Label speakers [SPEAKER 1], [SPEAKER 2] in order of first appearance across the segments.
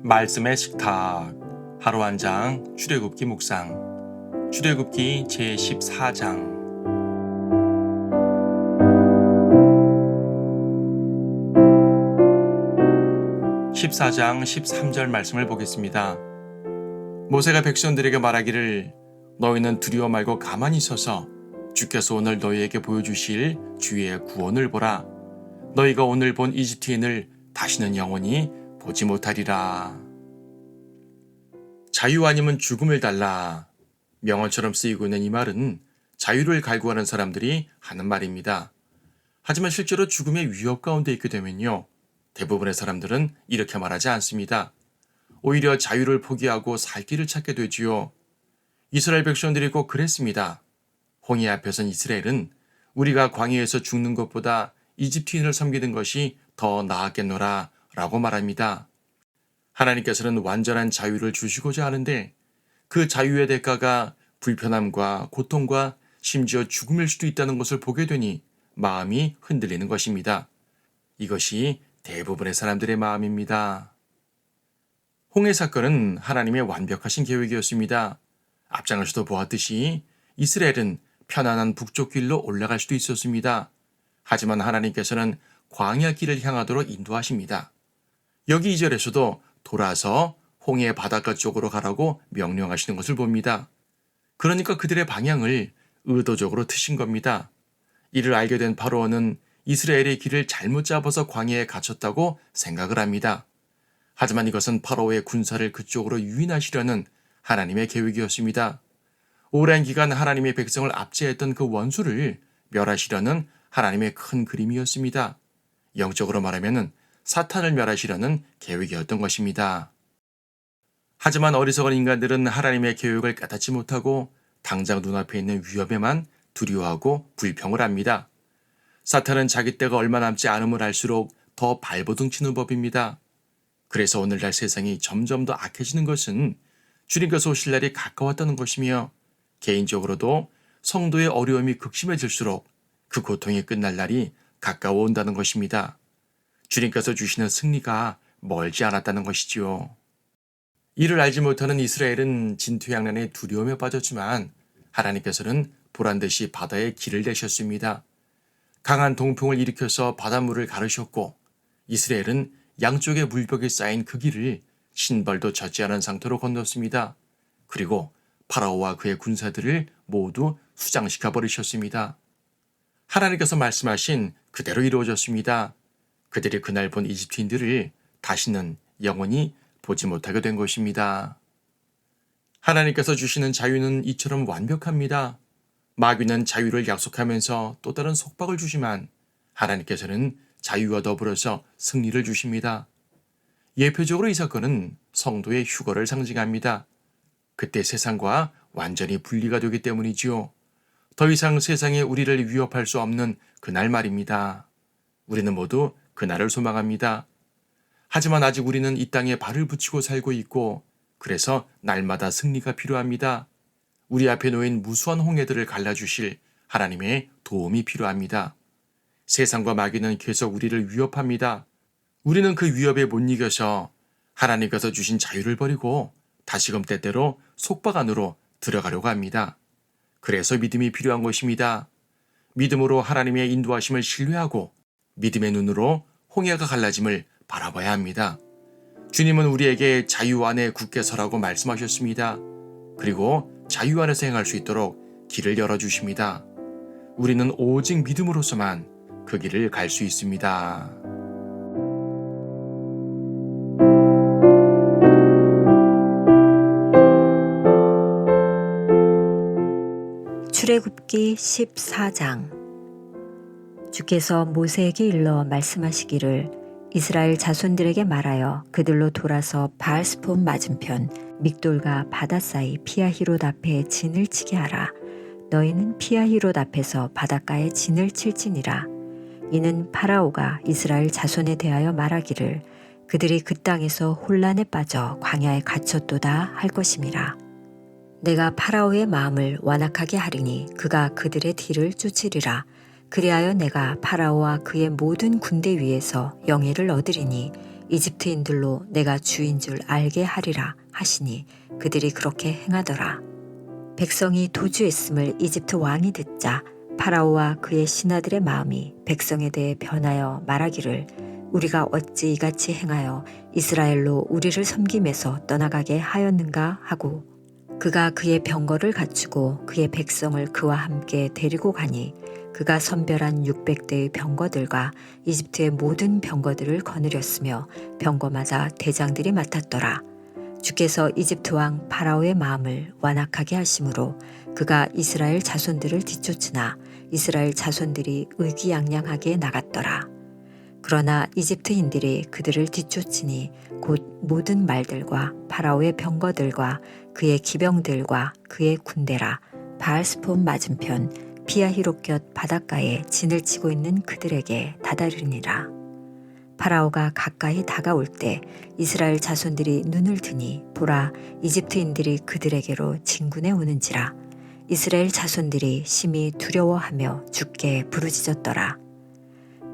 [SPEAKER 1] 말씀의 식탁 하루 한 장 출애굽기 묵상 출애굽기 제14장 14장 13절 말씀을 보겠습니다. 모세가 백성들에게 말하기를 너희는 두려워 말고 가만히 서서 주께서 오늘 너희에게 보여주실 주의 구원을 보라. 너희가 오늘 본 이집트인을 다시는 영원히 보지 못하리라. 자유 아니면 죽음을 달라. 명언처럼 쓰이고 있는 이 말은 자유를 갈구하는 사람들이 하는 말입니다. 하지만 실제로 죽음의 위협 가운데 있게 되면요, 대부분의 사람들은 이렇게 말하지 않습니다. 오히려 자유를 포기하고 살 길을 찾게 되지요. 이스라엘 백성들이 꼭 그랬습니다. 홍해 앞에선 이스라엘은 우리가 광야에서 죽는 것보다 이집트인을 섬기는 것이 더 나았겠노라 라고 말합니다. 하나님께서는 완전한 자유를 주시고자 하는데 그 자유의 대가가 불편함과 고통과 심지어 죽음일 수도 있다는 것을 보게 되니 마음이 흔들리는 것입니다. 이것이 대부분의 사람들의 마음입니다. 홍해 사건은 하나님의 완벽하신 계획이었습니다. 앞장에서도 보았듯이 이스라엘은 편안한 북쪽 길로 올라갈 수도 있었습니다. 하지만 하나님께서는 광야 길을 향하도록 인도하십니다. 여기 2절에서도 돌아서 홍해 바닷가 쪽으로 가라고 명령하시는 것을 봅니다. 그러니까 그들의 방향을 의도적으로 트신 겁니다. 이를 알게 된 파로어는 이스라엘의 길을 잘못 잡아서 광야에 갇혔다고 생각을 합니다. 하지만 이것은 파로어의 군사를 그쪽으로 유인하시려는 하나님의 계획이었습니다. 오랜 기간 하나님의 백성을 압제했던 그 원수를 멸하시려는 하나님의 큰 그림이었습니다. 영적으로 말하면 사탄을 멸하시려는 계획이었던 것입니다. 하지만 어리석은 인간들은 하나님의 계획을 깨닫지 못하고 당장 눈앞에 있는 위협에만 두려워하고 불평을 합니다. 사탄은 자기 때가 얼마 남지 않음을 알수록 더 발버둥 치는 법입니다. 그래서 오늘날 세상이 점점 더 악해지는 것은 주님께서 오실 날이 가까웠다는 것이며 개인적으로도 성도의 어려움이 극심해질수록 그 고통이 끝날 날이 가까워 온다는 것입니다. 주님께서 주시는 승리가 멀지 않았다는 것이지요. 이를 알지 못하는 이스라엘은 진퇴양난의 두려움에 빠졌지만 하나님께서는 보란듯이 바다에 길을 내셨습니다. 강한 동풍을 일으켜서 바닷물을 가르셨고 이스라엘은 양쪽의 물벽에 쌓인 그 길을 신발도 젖지 않은 상태로 건넜습니다. 그리고 파라오와 그의 군사들을 모두 수장시켜 버리셨습니다. 하나님께서 말씀하신 그대로 이루어졌습니다. 그들이 그날 본 이집트인들을 다시는 영원히 보지 못하게 된 것입니다. 하나님께서 주시는 자유는 이처럼 완벽합니다. 마귀는 자유를 약속하면서 또 다른 속박을 주지만 하나님께서는 자유와 더불어서 승리를 주십니다. 예표적으로 이 사건은 성도의 휴거를 상징합니다. 그때 세상과 완전히 분리가 되기 때문이지요. 더 이상 세상에 우리를 위협할 수 없는 그날 말입니다. 우리는 모두 그날을 소망합니다. 하지만 아직 우리는 이 땅에 발을 붙이고 살고 있고 그래서 날마다 승리가 필요합니다. 우리 앞에 놓인 무수한 홍해들을 갈라주실 하나님의 도움이 필요합니다. 세상과 마귀는 계속 우리를 위협합니다. 우리는 그 위협에 못 이겨서 하나님께서 주신 자유를 버리고 다시금 때때로 속박 안으로 들어가려고 합니다. 그래서 믿음이 필요한 것입니다. 믿음으로 하나님의 인도하심을 신뢰하고 믿음의 눈으로 홍해가 갈라짐을 바라봐야 합니다. 주님은 우리에게 자유 안에 굳게 서라고 말씀하셨습니다. 그리고 자유 안에서 행할 수 있도록 길을 열어주십니다. 우리는 오직 믿음으로서만 그 길을 갈 수 있습니다.
[SPEAKER 2] 출애굽기 14장. 주께서 모세에게 일러 말씀하시기를 이스라엘 자손들에게 말하여 그들로 돌아서 바알스폰 맞은편 믹돌과 바다 사이 피아히롯 앞에 진을 치게 하라. 너희는 피아히롯 앞에서 바닷가에 진을 칠지니라. 이는 파라오가 이스라엘 자손에 대하여 말하기를 그들이 그 땅에서 혼란에 빠져 광야에 갇혔도다 할 것임이라. 내가 파라오의 마음을 완악하게 하리니 그가 그들의 뒤를 쫓으리라. 그리하여 내가 파라오와 그의 모든 군대 위에서 영예를 얻으리니 이집트인들로 내가 주인 줄 알게 하리라 하시니 그들이 그렇게 행하더라. 백성이 도주했음을 이집트 왕이 듣자 파라오와 그의 신하들의 마음이 백성에 대해 변하여 말하기를 우리가 어찌 이같이 행하여 이스라엘로 우리를 섬김에서 떠나가게 하였는가 하고 그가 그의 병거를 갖추고 그의 백성을 그와 함께 데리고 가니 그가 선별한 600대의 병거들과 이집트의 모든 병거들을 거느렸으며 병거마다 대장들이 맡았더라. 주께서 이집트 왕 파라오의 마음을 완악하게 하심으로 그가 이스라엘 자손들을 뒤쫓으나 이스라엘 자손들이 의기양양하게 나갔더라. 그러나 이집트인들이 그들을 뒤쫓으니 곧 모든 말들과 파라오의 병거들과 그의 기병들과 그의 군대라 바알스폰 맞은편 피아히롯곁 바닷가에 진을 치고 있는 그들에게 다다르니라. 파라오가 가까이 다가올 때 이스라엘 자손들이 눈을 드니 보라 이집트인들이 그들에게로 진군해 오는지라. 이스라엘 자손들이 심히 두려워하며 주께 부르짖었더라.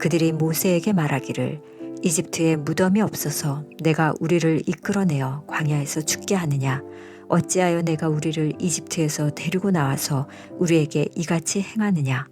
[SPEAKER 2] 그들이 모세에게 말하기를 이집트에 무덤이 없어서 내가 우리를 이끌어내어 광야에서 죽게 하느냐. 어찌하여 내가 우리를 이집트에서 데리고 나와서 우리에게 이같이 행하느냐.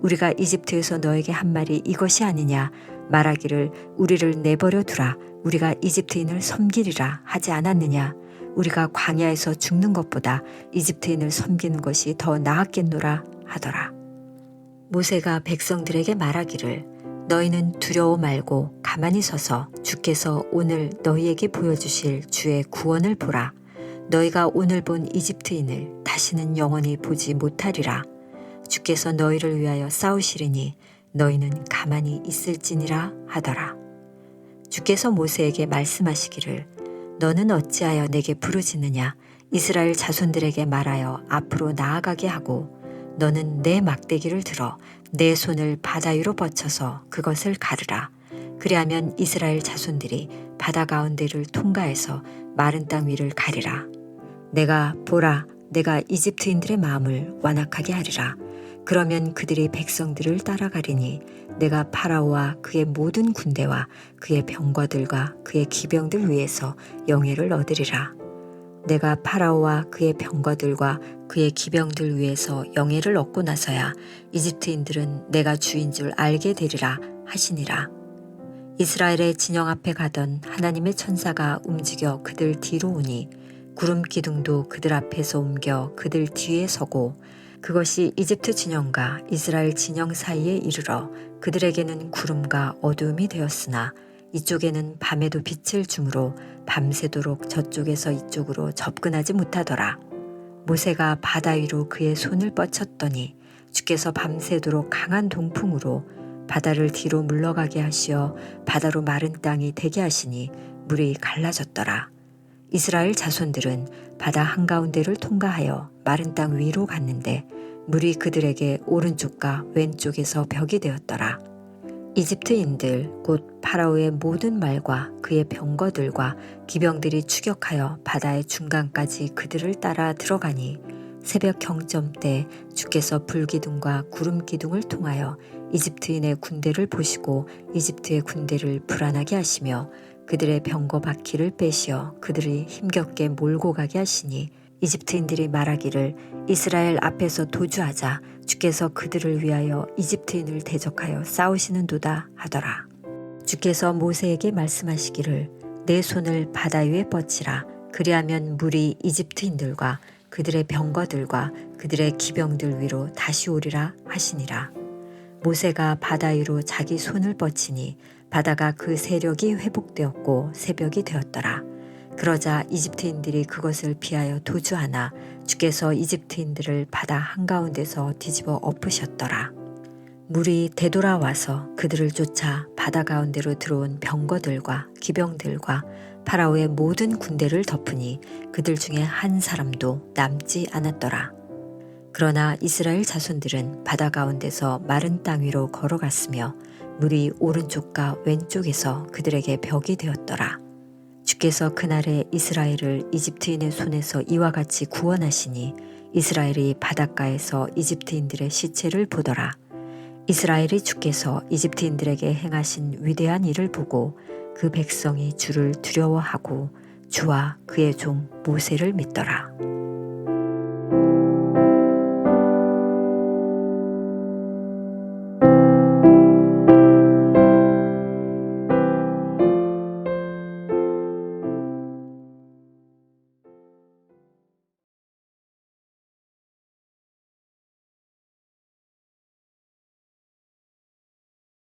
[SPEAKER 2] 우리가 이집트에서 너에게 한 말이 이것이 아니냐. 말하기를 우리를 내버려 두라. 우리가 이집트인을 섬기리라 하지 않았느냐. 우리가 광야에서 죽는 것보다 이집트인을 섬기는 것이 더 나았겠노라 하더라. 모세가 백성들에게 말하기를 너희는 두려워 말고 가만히 서서 주께서 오늘 너희에게 보여주실 주의 구원을 보라. 너희가 오늘 본 이집트인을 다시는 영원히 보지 못하리라. 주께서 너희를 위하여 싸우시리니 너희는 가만히 있을지니라 하더라. 주께서 모세에게 말씀하시기를 너는 어찌하여 내게 부르짖느냐. 이스라엘 자손들에게 말하여 앞으로 나아가게 하고 너는 내 막대기를 들어 내 손을 바다 위로 뻗쳐서 그것을 가르라. 그리하면 이스라엘 자손들이 바다 가운데를 통과해서 마른 땅 위를 가리라. 내가 보라 내가 이집트인들의 마음을 완악하게 하리라. 그러면 그들이 백성들을 따라가리니 내가 파라오와 그의 모든 군대와 그의 병거들과 그의 기병들 위에서 영예를 얻으리라. 내가 파라오와 그의 병거들과 그의 기병들 위에서 영예를 얻고 나서야 이집트인들은 내가 주인 줄 알게 되리라 하시니라. 이스라엘의 진영 앞에 가던 하나님의 천사가 움직여 그들 뒤로 오니 구름 기둥도 그들 앞에서 옮겨 그들 뒤에 서고 그것이 이집트 진영과 이스라엘 진영 사이에 이르러 그들에게는 구름과 어두움이 되었으나 이쪽에는 밤에도 빛을 주므로 밤새도록 저쪽에서 이쪽으로 접근하지 못하더라. 모세가 바다 위로 그의 손을 뻗쳤더니 주께서 밤새도록 강한 동풍으로 바다를 뒤로 물러가게 하시어 바다로 마른 땅이 되게 하시니 물이 갈라졌더라. 이스라엘 자손들은 바다 한가운데를 통과하여 마른 땅 위로 갔는데 물이 그들에게 오른쪽과 왼쪽에서 벽이 되었더라. 이집트인들 곧 파라오의 모든 말과 그의 병거들과 기병들이 추격하여 바다의 중간까지 그들을 따라 들어가니 새벽 경점 때 주께서 불기둥과 구름기둥을 통하여 이집트인의 군대를 보시고 이집트의 군대를 불안하게 하시며 그들의 병거 바퀴를 빼시어 그들이 힘겹게 몰고 가게 하시니 이집트인들이 말하기를 이스라엘 앞에서 도주하자. 주께서 그들을 위하여 이집트인을 대적하여 싸우시는도다 하더라. 주께서 모세에게 말씀하시기를 내 손을 바다 위에 뻗치라. 그리하면 물이 이집트인들과 그들의 병거들과 그들의 기병들 위로 다시 오리라 하시니라. 모세가 바다 위로 자기 손을 뻗치니 바다가 그 세력이 회복되었고 새벽이 되었더라. 그러자 이집트인들이 그것을 피하여 도주하나 주께서 이집트인들을 바다 한가운데서 뒤집어 엎으셨더라. 물이 되돌아와서 그들을 쫓아 바다 가운데로 들어온 병거들과 기병들과 파라오의 모든 군대를 덮으니 그들 중에 한 사람도 남지 않았더라. 그러나 이스라엘 자손들은 바다 가운데서 마른 땅 위로 걸어갔으며 물이 오른쪽과 왼쪽에서 그들에게 벽이 되었더라. 주께서 그날에 이스라엘을 이집트인의 손에서 이와 같이 구원하시니 이스라엘이 바닷가에서 이집트인들의 시체를 보더라. 이스라엘이 주께서 이집트인들에게 행하신 위대한 일을 보고 그 백성이 주를 두려워하고 주와 그의 종 모세를 믿더라.